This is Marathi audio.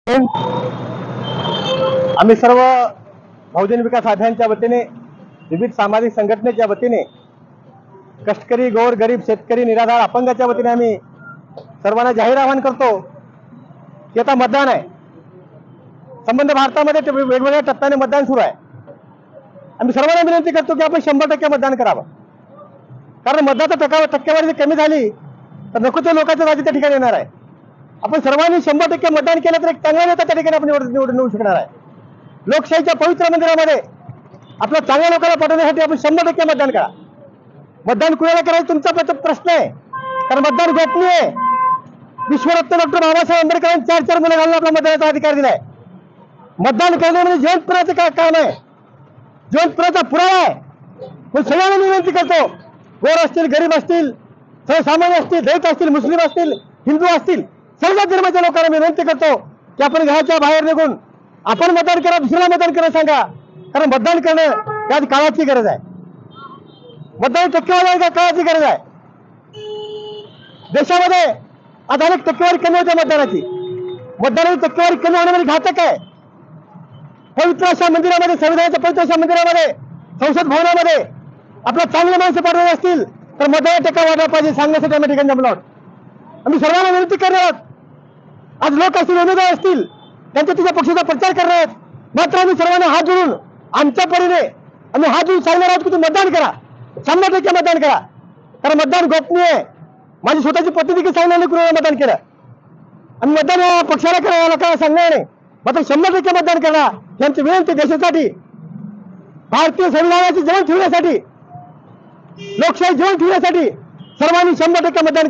आम्ही सर्व बहुजन विकास अभियानच्या वतीने विविध सामाजिक संघटनेच्या वतीने कष्टकरी गोर गरीब शेतकरी निराधार अपंगाच्या वतीने आम्ही सर्वांना जाहीर आवाहन करतो की आता मतदान आहे। संबंध भारतामध्ये वेगवेगळ्या टप्प्याने मतदान सुरू आहे। आम्ही सर्वांना विनंती करतो की आपण 100% मतदान करावं, कारण मतदानाचा टक्केवारी कमी झाली तर नको ते लोकांचं राज्य त्या ठिकाणी येणार आहे। आपण सर्वांनी 100% मतदान केलं तर एक चांगला नेता त्या ठिकाणी आपण निवडून येऊ शकणार आहे। लोकशाहीच्या पवित्र मंदिरामध्ये आपल्या चांगल्या लोकांना पाठवण्यासाठी आपण 100% मतदान करा। मतदान कुणाला करायचं तुमचा प्रश्न आहे, कारण मतदान गोपनीय आहे। विश्वरत्न डॉक्टर बाबासाहेब आंबेडकरांनी 4 मुलं घालून आपला मतदानाचा अधिकार दिलाय। मतदान करणे म्हणजे जिवंतपणाचं काम आहे, जिवंतपणाचा पुरावा आहे। पण सगळ्यांना विनंती करतो, गोर असतील गरीब असतील सर्वसामान्य असतील दलित असतील मुस्लिम असतील हिंदू असतील सर्व धर्माच्या लोकांना विनंती करतो की आपण घराच्या बाहेर निघून आपण मतदान करा, दुसऱ्याला मतदान करा सांगा, कारण मतदान करणं त्यात काळाची गरज आहे। मतदान टक्केवारी काळाची गरज आहे। देशामध्ये आज अनेक टक्केवारी कमी होते मतदानाची। मतदानाची टक्केवारी कमी होणे म्हणजे घातक आहे। पवित्र अशा मंदिरामध्ये संविधानाच्या पवित्र अशा मंदिरामध्ये संसद भवनामध्ये आपल्या चांगले माणसं पाठवले असतील तर मतदानाचा टक्का वाढला पाहिजे सांगण्यासाठी आम्ही ठिकाणी जमलो आहोत। आम्ही सर्वांना विनंती करणार आहोत, आज लोक असतील उमेदवार असतील त्यांच्या तुझ्या पक्षाचा प्रचार करणार आहेत, मात्र आम्ही सर्वांना हात जोडून आमच्या परीने आम्ही हात जोडून सांगणार आहोत की तुम्ही मतदान करा, 100% मतदान करा, कारण मतदान गोपनीय आहे। माझी स्वतःची पत्नी देखील सांगण्याने कुणाला मतदान केलं। आम्ही मतदान या पक्षाला करायला काय सांगणार नाही, मात्र 100% मतदान करा यांची विनंती देशासाठी, भारतीय संविधानाची जीवन ठेवण्यासाठी, लोकशाही जीवन ठेवण्यासाठी सर्वांनी 100% मतदान